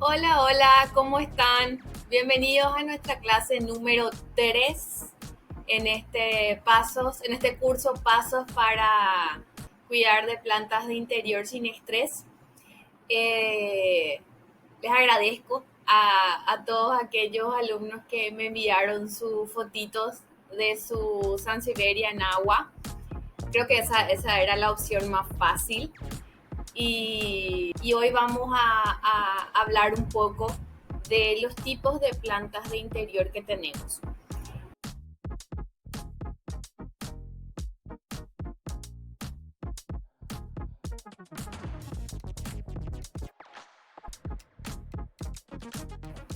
Hola, hola, ¿cómo están? Bienvenidos a nuestra clase número 3 en este curso Pasos para cuidar de plantas de interior sin estrés. Eh, Les agradezco a todos aquellos alumnos que me enviaron sus fotitos de su Sansevieria en agua. Creo que esa era la opción más fácil. Y hoy vamos a hablar un poco de los tipos de plantas de interior que tenemos.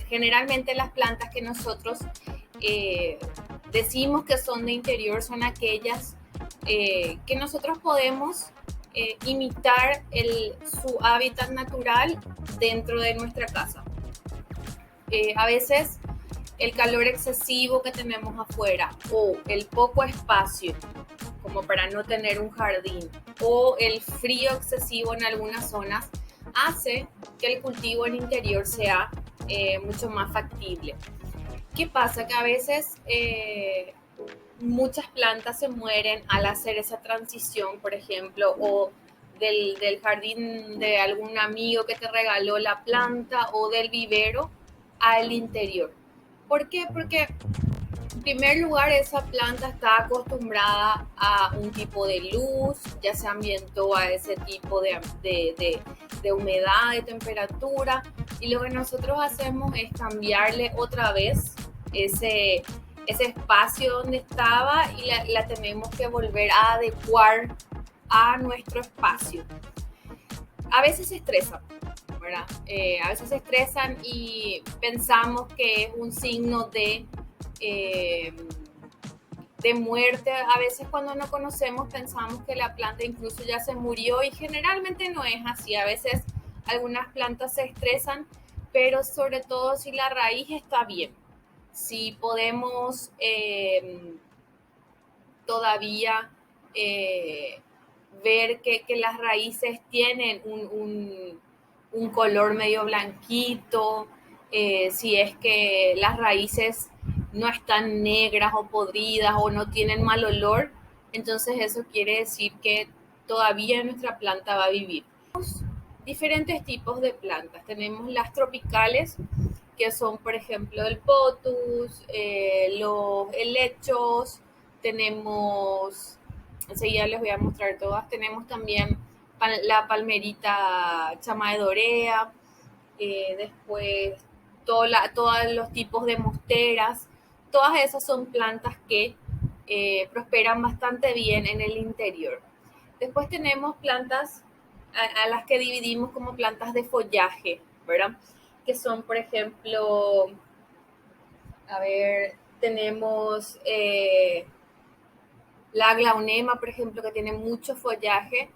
Generalmente las plantas que nosotros eh, decimos que son de interior son aquellas que nosotros podemos imitar su hábitat natural dentro de nuestra casa. A veces el calor excesivo que tenemos afuera o el poco espacio como para no tener un jardín o el frío excesivo en algunas zonas hace que el cultivo en interior sea mucho más factible. ¿Qué pasa? Que a veces muchas plantas se mueren al hacer esa transición, por ejemplo, o del jardín de algún amigo que te regaló la planta o del vivero al interior. ¿Por qué? Porque en primer lugar, esa planta está acostumbrada a un tipo de luz, ya se ambientó a ese tipo de humedad, de temperatura, y lo que nosotros hacemos es cambiarle otra vez ese espacio donde estaba y la tenemos que volver a adecuar a nuestro espacio. A veces se estresan, ¿verdad? A veces se estresan y pensamos que es un signo eh, de muerte. A veces cuando no conocemos pensamos que la planta incluso ya se murió y generalmente no es así. A veces algunas plantas se estresan, pero sobre todo si la raíz está bien. Si podemos todavía eh, ver que las raíces tienen un color medio blanquito, si es que las raíces no están negras o podridas o no tienen mal olor, entonces eso quiere decir que todavía nuestra planta va a vivir. Diferentes tipos de plantas. Tenemos las tropicales, que son, por ejemplo, el potus, los helechos, tenemos, enseguida les voy a mostrar todas, tenemos también la palmerita chamaedorea, después todos los tipos de mosteras, todas esas son plantas que prosperan bastante bien en el interior. Después tenemos plantas a las que dividimos como plantas de follaje, ¿verdad? Que son, por ejemplo, a ver, tenemos la glaunema, por ejemplo, que tiene mucho follaje,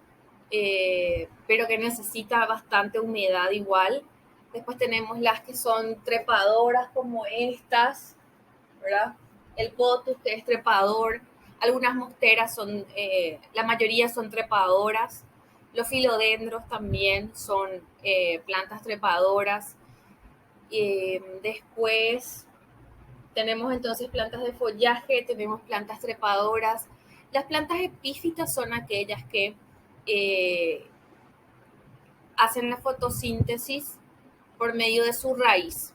pero que necesita bastante humedad igual. Después tenemos las que son trepadoras como estas, ¿verdad? El potus, que es trepador. Algunas mosteras son, la mayoría son trepadoras. Los filodendros también son plantas trepadoras. Después tenemos entonces plantas de follaje, tenemos plantas trepadoras. Las plantas epífitas son aquellas que eh, hacen la fotosíntesis por medio de su raíz.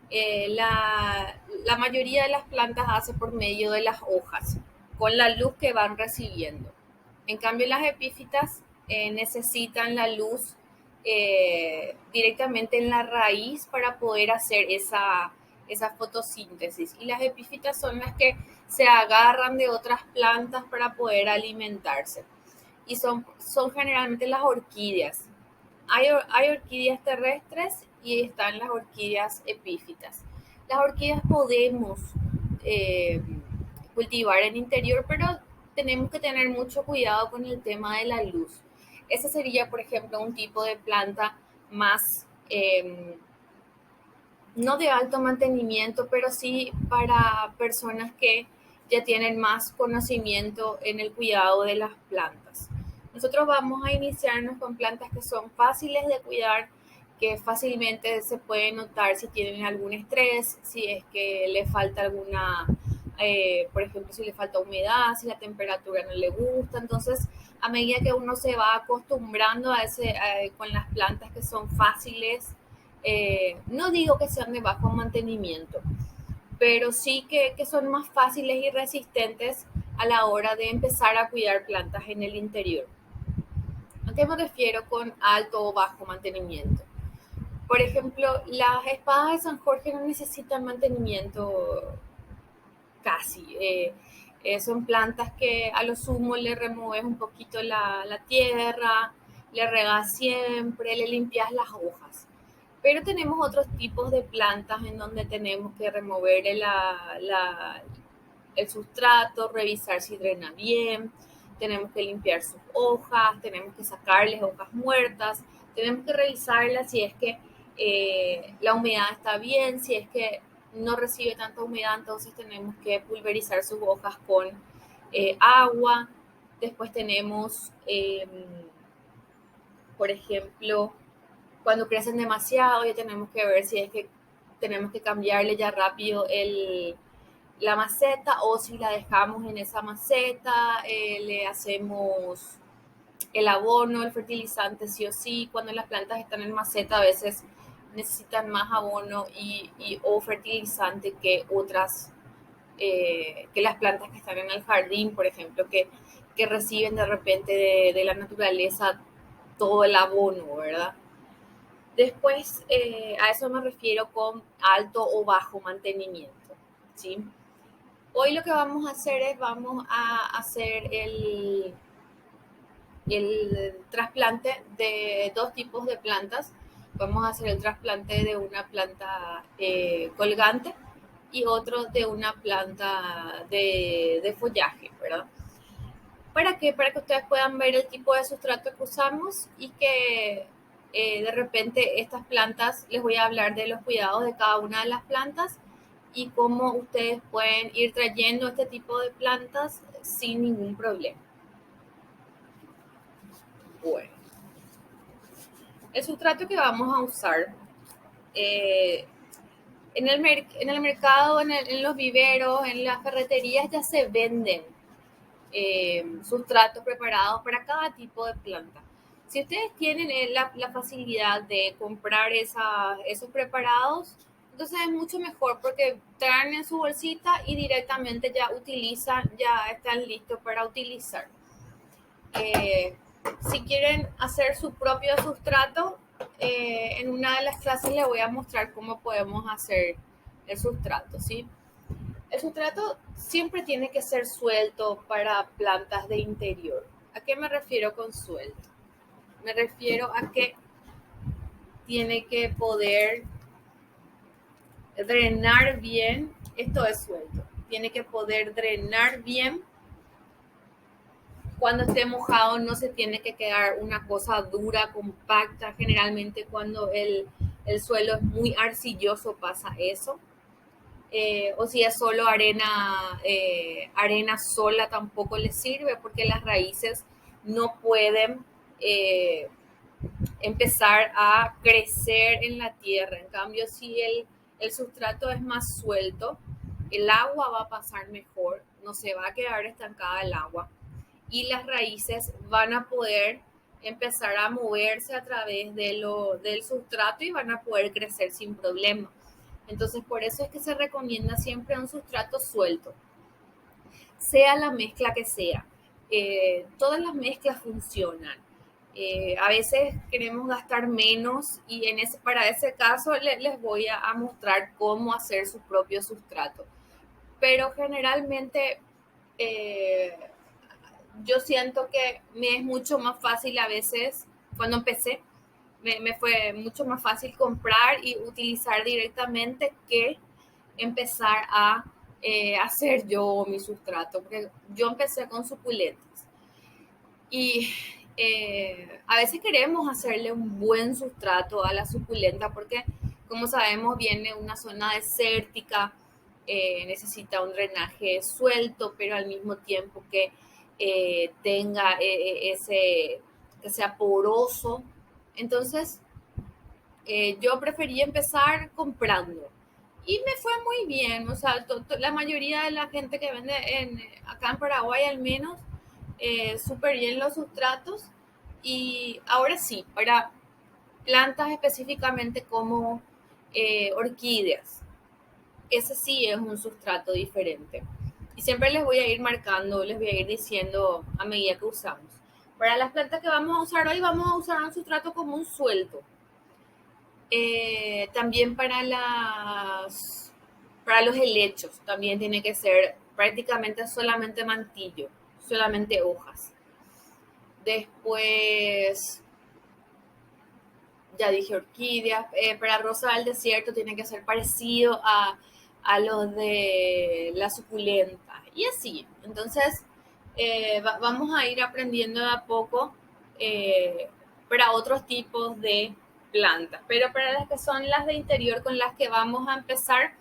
La mayoría de las plantas hace por medio de las hojas, con la luz que van recibiendo. En cambio, las epífitas necesitan la luz directamente en la raíz para poder hacer esa fotosíntesis. Y las epífitas son las que se agarran de otras plantas para poder alimentarse. Y son generalmente las orquídeas. Hay orquídeas terrestres y están las orquídeas epífitas. Las orquídeas podemos eh, cultivar en interior, pero tenemos que tener mucho cuidado con el tema de la luz. Ese sería, por ejemplo, un tipo de planta más, no de alto mantenimiento, pero sí para personas que ya tienen más conocimiento en el cuidado de las plantas. Nosotros vamos a iniciarnos con plantas que son fáciles de cuidar, que fácilmente se puede notar si tienen algún estrés, si es que le falta alguna, por ejemplo, si le falta humedad, si la temperatura no le gusta. Entonces, a medida que uno se va acostumbrando con las plantas que son fáciles, no digo que sean de bajo mantenimiento, pero sí que son más fáciles y resistentes a la hora de empezar a cuidar plantas en el interior. ¿A qué me refiero con alto o bajo mantenimiento? Por ejemplo, las espadas de San Jorge no necesitan mantenimiento casi. Son plantas que a lo sumo le remueves un poquito la tierra, le regas siempre, le limpias las hojas. Pero tenemos otros tipos de plantas en donde tenemos que remover el sustrato, revisar si drena bien, tenemos que limpiar sus hojas, tenemos que sacarles hojas muertas, tenemos que revisarlas si es que la humedad está bien, si es que no recibe tanta humedad, entonces tenemos que pulverizar sus hojas con agua. Después tenemos, por ejemplo, cuando crecen demasiado, ya tenemos que ver si es que tenemos que cambiarle ya rápido la maceta, o si la dejamos en esa maceta, le hacemos el abono, el fertilizante sí o sí. Cuando las plantas están en maceta a veces necesitan más abono o fertilizante que otras, que las plantas que están en el jardín, por ejemplo, que reciben de repente de la naturaleza todo el abono, ¿verdad? Después, a eso me refiero con alto o bajo mantenimiento, ¿sí? Hoy lo que vamos a hacer es, vamos a hacer el trasplante de dos tipos de plantas. Vamos a hacer el trasplante de una planta colgante y otro de una planta de follaje, ¿verdad? ¿Para qué? Para que ustedes puedan ver el tipo de sustrato que usamos y que de repente estas plantas, les voy a hablar de los cuidados de cada una de las plantas y cómo ustedes pueden ir trayendo este tipo de plantas sin ningún problema. Bueno, el sustrato que vamos a usar eh, en el mercado, en los viveros, en las ferreterías ya se venden sustratos preparados para cada tipo de planta. Si ustedes tienen la facilidad de comprar esos preparados, entonces es mucho mejor porque traen en su bolsita y directamente ya utilizan, ya están listos para utilizar. Si quieren hacer su propio sustrato, en una de las clases les voy a mostrar cómo podemos hacer el sustrato, ¿sí? El sustrato siempre tiene que ser suelto para plantas de interior. ¿A qué me refiero con suelto? Me refiero a que tiene que poder drenar bien, esto es suelto, tiene que poder drenar bien. Cuando esté mojado no se tiene que quedar una cosa dura, compacta. Generalmente cuando el suelo es muy arcilloso pasa eso. O si es solo arena sola tampoco le sirve porque las raíces no pueden eh, empezar a crecer en la tierra. En cambio, si el sustrato es más suelto, el agua va a pasar mejor, no se va a quedar estancada el agua y las raíces van a poder empezar a moverse a través del sustrato y van a poder crecer sin problema. Entonces, por eso es que se recomienda siempre un sustrato suelto, sea la mezcla que sea. Todas las mezclas funcionan. A veces queremos gastar menos y para ese caso les voy a mostrar cómo hacer su propio sustrato. Pero generalmente eh, yo siento que me es mucho más fácil a veces, cuando empecé, me fue mucho más fácil comprar y utilizar directamente que empezar a hacer yo mi sustrato, porque yo empecé con suculentas y a veces queremos hacerle un buen sustrato a la suculenta porque como sabemos viene una zona desértica, necesita un drenaje suelto, pero al mismo tiempo que tenga que sea poroso. Entonces, yo preferí empezar comprando. Y me fue muy bien, o sea, la mayoría de la gente que vende acá en Paraguay al menos, súper bien los sustratos. Y ahora sí, para plantas específicamente como orquídeas, ese sí es un sustrato diferente. Y siempre les voy a ir marcando, les voy a ir diciendo a medida que usamos. Para las plantas que vamos a usar hoy, vamos a usar un sustrato común suelto. También para los helechos, también tiene que ser prácticamente solamente mantillo, solamente hojas. Después, ya dije orquídeas. Para rosa del desierto tiene que ser parecido a los de la suculenta. Y así. Entonces, vamos a ir aprendiendo de a poco eh, para otros tipos de plantas. Pero para las que son las de interior con las que vamos a empezar,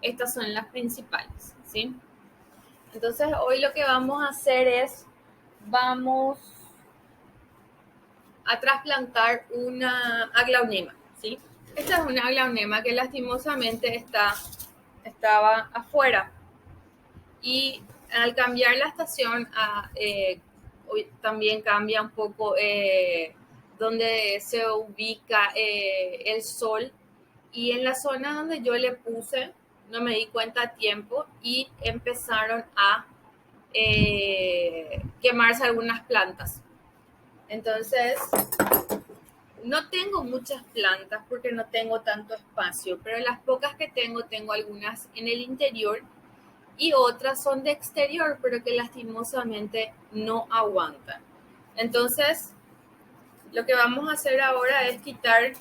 estas son las principales, ¿sí? Entonces, hoy lo que vamos a hacer es, vamos a trasplantar una aglaonema, ¿sí? Esta es una aglaonema que lastimosamente estaba afuera y al cambiar la estación hoy también cambia un poco donde se ubica el sol, y en la zona donde yo le puse no me di cuenta a tiempo y empezaron a quemarse algunas plantas. Entonces, no tengo muchas plantas porque no tengo tanto espacio, pero las pocas que tengo algunas en el interior y otras son de exterior, pero que lastimosamente no aguantan. Entonces, lo que vamos a hacer ahora es quitar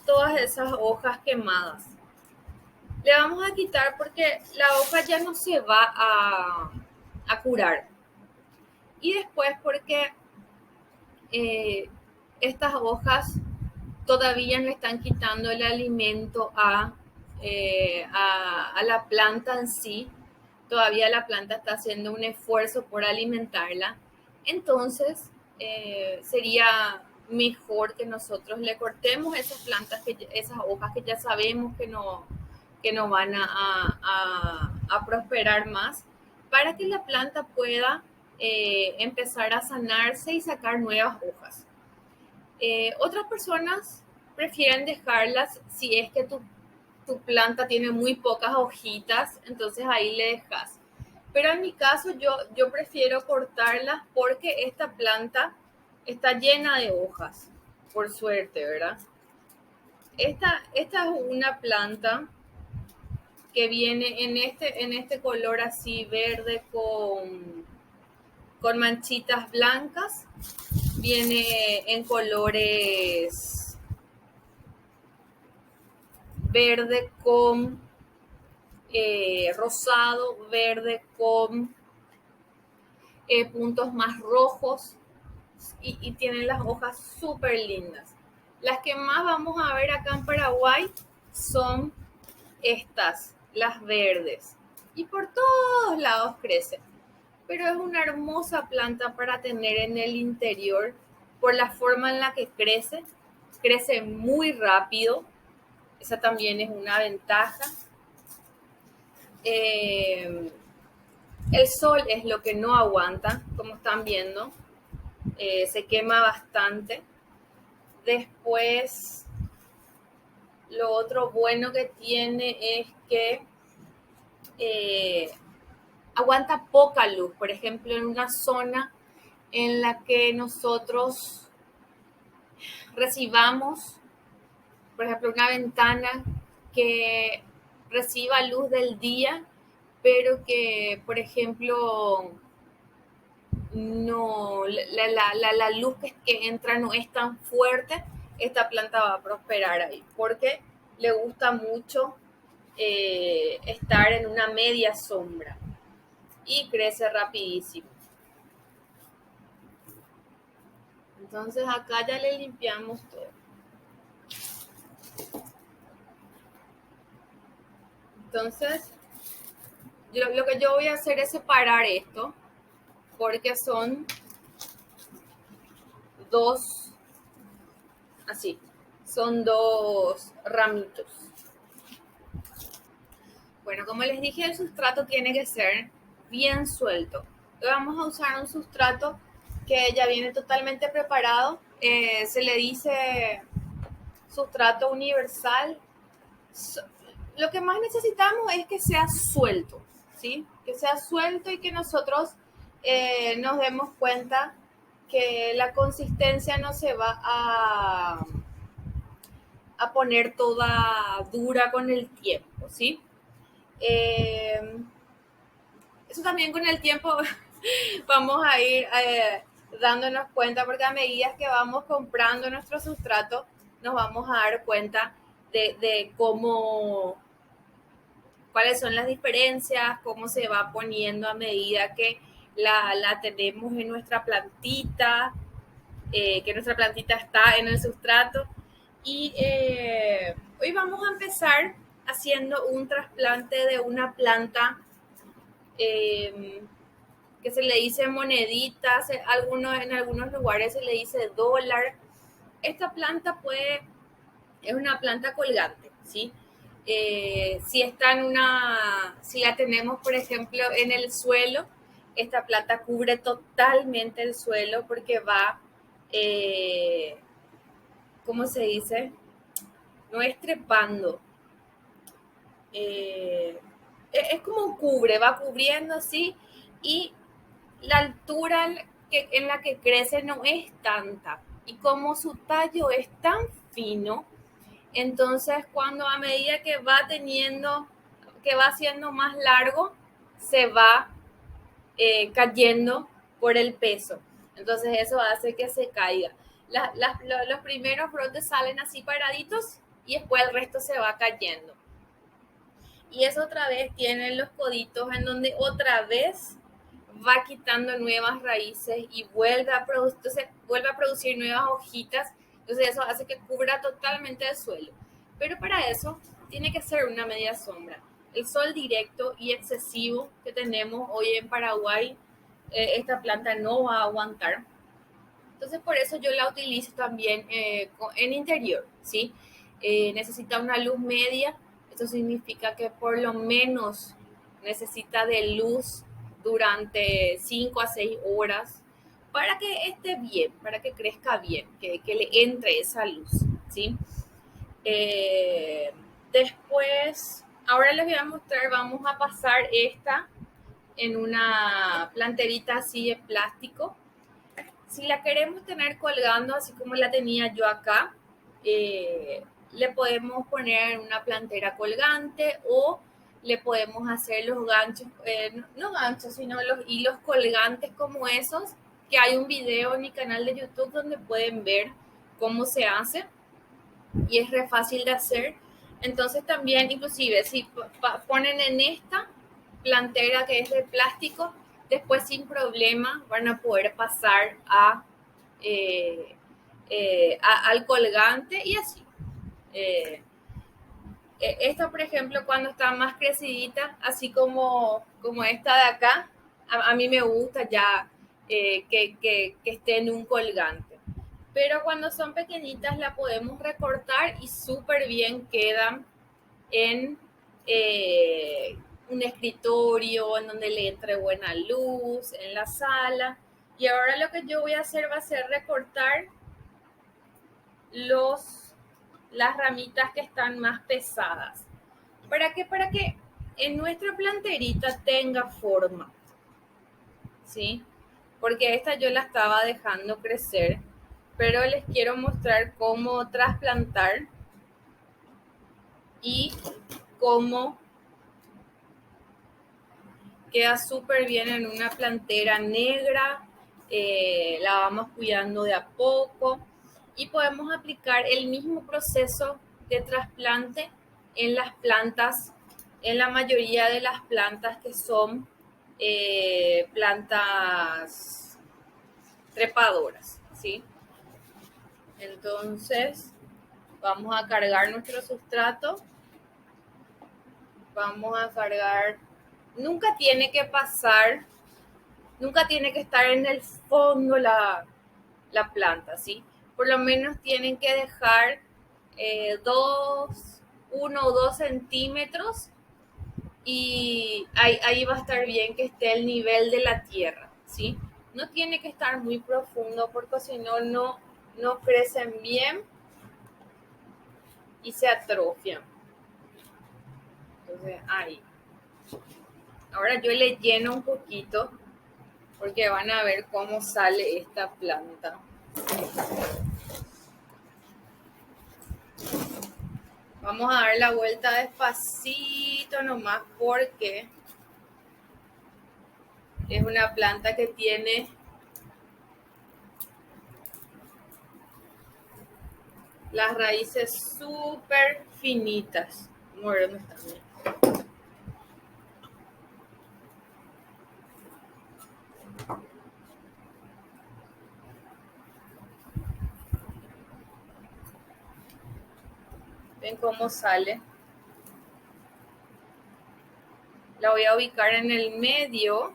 todas esas hojas quemadas. Le vamos a quitar porque la hoja ya no se va a curar. Y después porque eh, estas hojas todavía le están quitando el alimento a la planta en sí. Todavía la planta está haciendo un esfuerzo por alimentarla. Entonces, sería mejor que nosotros le cortemos esas plantas, esas hojas que ya sabemos que no van a prosperar más, para que la planta pueda empezar a sanarse y sacar nuevas hojas. Otras personas prefieren dejarlas si es que tu planta tiene muy pocas hojitas, entonces ahí le dejas. Pero en mi caso yo prefiero cortarlas porque esta planta está llena de hojas, por suerte, ¿verdad? Esta es una planta que viene en este color así verde con manchitas blancas. Viene en colores verde con rosado, verde con puntos más rojos, y tienen las hojas súper lindas. Las que más vamos a ver acá en Paraguay son estas, las verdes. Y por todos lados crecen. Pero es una hermosa planta para tener en el interior por la forma en la que crece. Crece muy rápido. Esa también es una ventaja. El sol es lo que no aguanta, como están viendo. Se quema bastante. Después, lo otro bueno que tiene es que aguanta poca luz. Por ejemplo, en una zona en la que nosotros recibamos, por ejemplo, una ventana que reciba luz del día, pero que, por ejemplo, no, la luz que entra no es tan fuerte, esta planta va a prosperar ahí, porque le gusta mucho estar en una media sombra y crece rapidísimo. Entonces acá ya le limpiamos todo. Entonces, lo que yo voy a hacer es separar esto, porque son dos, así, son 2 ramitos. Bueno, como les dije, el sustrato tiene que ser bien suelto. Hoy vamos a usar un sustrato que ya viene totalmente preparado. Se le dice sustrato universal. Lo que más necesitamos es que sea suelto, ¿sí? Que sea suelto y que nosotros nos demos cuenta que la consistencia no se va a poner toda dura con el tiempo, ¿sí? Eh, Eso también con el tiempo vamos a ir dándonos cuenta, porque a medida que vamos comprando nuestro sustrato, nos vamos a dar cuenta de cómo, cuáles son las diferencias, cómo se va poniendo a medida que la tenemos en nuestra plantita, que nuestra plantita está en el sustrato. Y hoy vamos a empezar haciendo un trasplante de una planta eh, que se le dice moneditas, en algunos lugares se le dice dólar. Esta planta es una planta colgante, ¿sí? Si está si la tenemos, por ejemplo, en el suelo, esta planta cubre totalmente el suelo porque va, eh, ¿cómo se dice? No es trepando. Eh, es como un cubre, va cubriendo así y la altura en la que crece no es tanta. Y como su tallo es tan fino, entonces cuando a medida que va teniendo, que va siendo más largo, se va cayendo por el peso. Entonces eso hace que se caiga. Los primeros brotes salen así paraditos y después el resto se va cayendo. Y eso otra vez tiene los coditos en donde otra vez va quitando nuevas raíces y vuelve a producir nuevas hojitas. Entonces eso hace que cubra totalmente el suelo. Pero para eso tiene que ser una media sombra. El sol directo y excesivo que tenemos hoy en Paraguay, esta planta no va a aguantar. Entonces por eso yo la utilizo también en interior, ¿sí? Necesita una luz media, eso significa que por lo menos necesita de luz durante 5 a 6 horas para que esté bien, para que crezca bien, que le entre esa luz, ¿sí? Eh, Después, ahora les voy a mostrar, vamos a pasar esta en una planterita así de plástico. Si la queremos tener colgando, así como la tenía yo acá, le podemos poner una plantera colgante o le podemos hacer los ganchos, no ganchos, sino los hilos colgantes como esos, que hay un video en mi canal de YouTube donde pueden ver cómo se hace y es re fácil de hacer. Entonces también, inclusive, si ponen en esta plantera que es de plástico, después sin problema van a poder pasar eh, al colgante y así. Eh, Esta, por ejemplo, cuando está más crecidita, así como esta de acá, a mí me gusta ya que esté en un colgante. Pero cuando son pequeñitas la podemos recortar y súper bien quedan en un escritorio en donde le entre buena luz, en la sala. Y ahora lo que yo voy a hacer va a ser recortar las ramitas que están más pesadas. ¿Para qué? Para que en nuestra planterita tenga forma, ¿sí? Porque esta yo la estaba dejando crecer, pero les quiero mostrar cómo trasplantar y cómo queda súper bien en una plantera negra. La vamos cuidando de a poco y podemos aplicar el mismo proceso de trasplante en las plantas, en la mayoría de las plantas que son plantas trepadoras, ¿sí? Entonces vamos a cargar nuestro sustrato, vamos a cargar, nunca tiene que pasar, nunca tiene que estar en el fondo la planta, ¿sí? Por lo menos tienen que dejar dos, 1 o 2 centímetros y ahí va a estar bien que esté el nivel de la tierra, ¿sí? No tiene que estar muy profundo porque si no, no crecen bien y se atrofian. Entonces, ahí. Ahora yo le lleno un poquito porque van a ver cómo sale esta planta. Vamos a dar la vuelta despacito nomás porque es una planta que tiene las raíces súper finitas. Bueno, también. ¿Ven cómo sale? La voy a ubicar en el medio.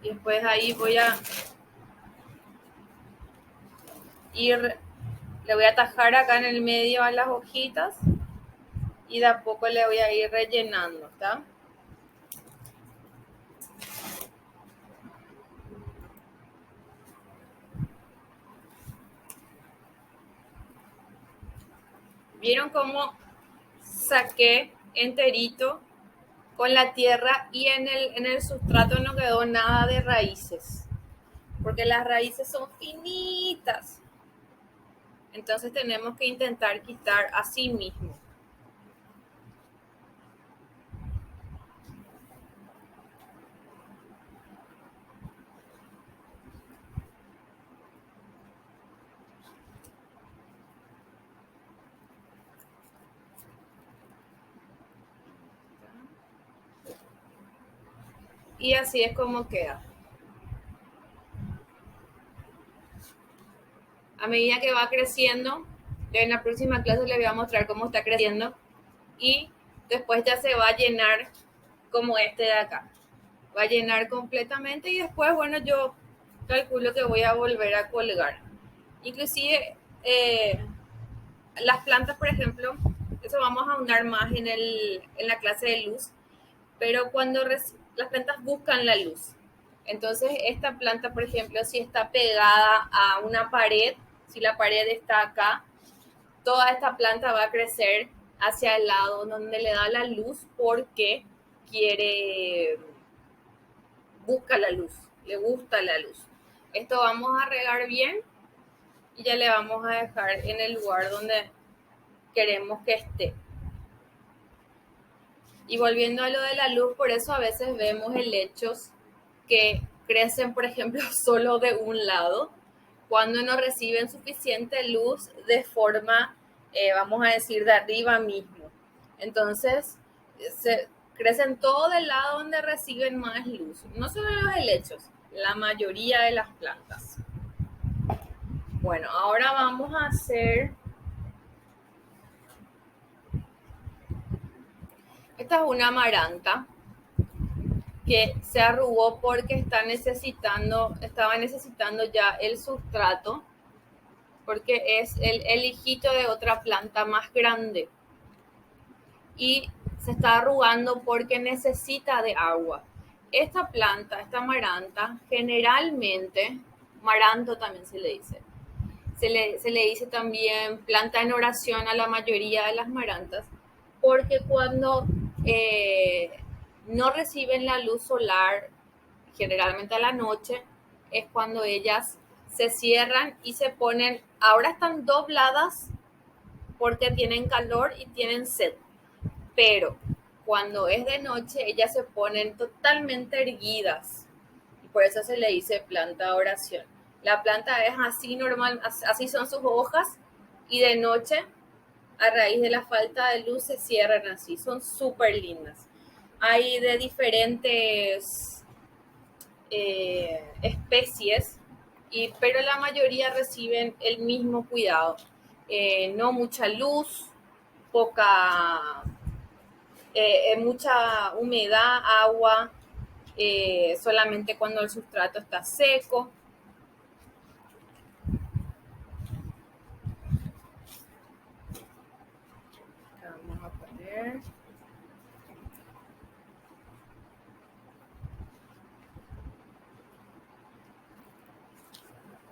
Y después ahí voy a ir, le voy a tajar acá en el medio a las hojitas y de a poco le voy a ir rellenando, ¿está? ¿Vieron cómo saqué enterito con la tierra y en el sustrato no quedó nada de raíces? Porque las raíces son finitas. Entonces tenemos que intentar quitar así mismo. Y así es como queda. A medida que va creciendo, en la próxima clase les voy a mostrar cómo está creciendo y después ya se va a llenar como este de acá. Va a llenar completamente y después, bueno, yo calculo que voy a volver a colgar. Inclusive las plantas, por ejemplo, eso vamos a ahondar más en la clase de luz, pero cuando las plantas buscan la luz. Entonces, esta planta, por ejemplo, si está pegada a una pared, si la pared está acá, toda esta planta va a crecer hacia el lado donde le da la luz porque quiere, busca la luz, le gusta la luz. Esto vamos a regar bien y ya le vamos a dejar en el lugar donde queremos que esté. Y volviendo a lo de la luz, por eso a veces vemos helechos que crecen, por ejemplo, solo de un lado, cuando no reciben suficiente luz de forma, vamos a decir, de arriba mismo. Entonces, crecen todo del lado donde reciben más luz. No solo los helechos, la mayoría de las plantas. Bueno, ahora vamos a hacer... Esta es una amaranta que se arrugó porque estaba necesitando ya el sustrato, porque es el hijito de otra planta más grande. Y se está arrugando porque necesita de agua. Esta planta, esta amaranta, generalmente, maranto también se le dice. Se le dice también planta en oración a la mayoría de las marantas, porque cuando no reciben la luz solar, generalmente a la noche, es cuando ellas se cierran y se ponen, ahora están dobladas porque tienen calor y tienen sed, pero cuando es de noche ellas se ponen totalmente erguidas y por eso se le dice planta de oración. La planta es así normal, así son sus hojas y de noche, a raíz de la falta de luz, se cierran así. Son súper lindas. Hay de diferentes especies, pero la mayoría reciben el mismo cuidado. No mucha luz, poca, mucha humedad, agua, solamente cuando el sustrato está seco.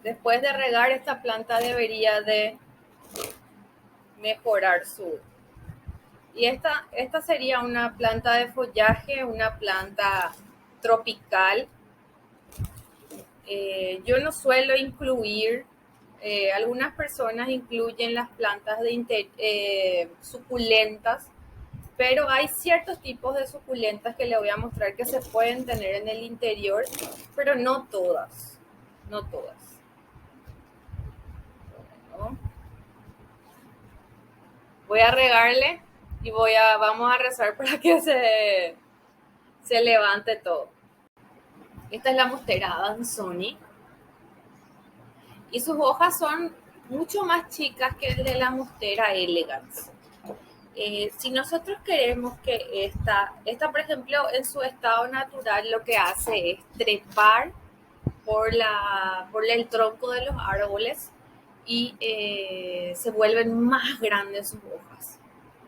Después de regar, esta planta debería de mejorar su... Y esta sería una planta de follaje, una planta tropical. Yo no suelo incluir, algunas personas incluyen las plantas de suculentas, pero hay ciertos tipos de suculentas que le voy a mostrar que se pueden tener en el interior, pero no todas, no todas. ¿No? Voy a regarle y vamos a rezar para que se levante todo. Esta es la monstera Adansonii y sus hojas son mucho más chicas que el de la monstera elegans. Si nosotros queremos que esta, por ejemplo, en su estado natural lo que hace es trepar por el tronco de los árboles y se vuelven más grandes sus hojas,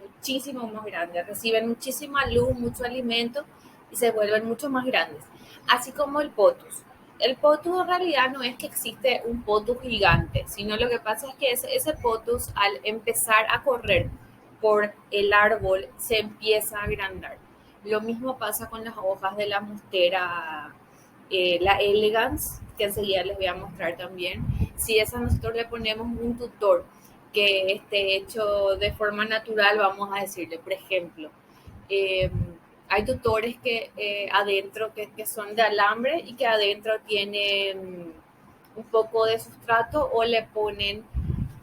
muchísimo más grandes, reciben muchísima luz, mucho alimento y se vuelven mucho más grandes, así como el potus. El potus en realidad no es que existe un potus gigante, sino lo que pasa es que ese potus al empezar a correr por el árbol se empieza a agrandar. Lo mismo pasa con las hojas de la monstera, la elegans, que enseguida les voy a mostrar también. Si esa nosotros le ponemos un tutor que esté hecho de forma natural, vamos a decirle, por ejemplo, eh, hay tutores que adentro que son de alambre y que adentro tienen un poco de sustrato o le ponen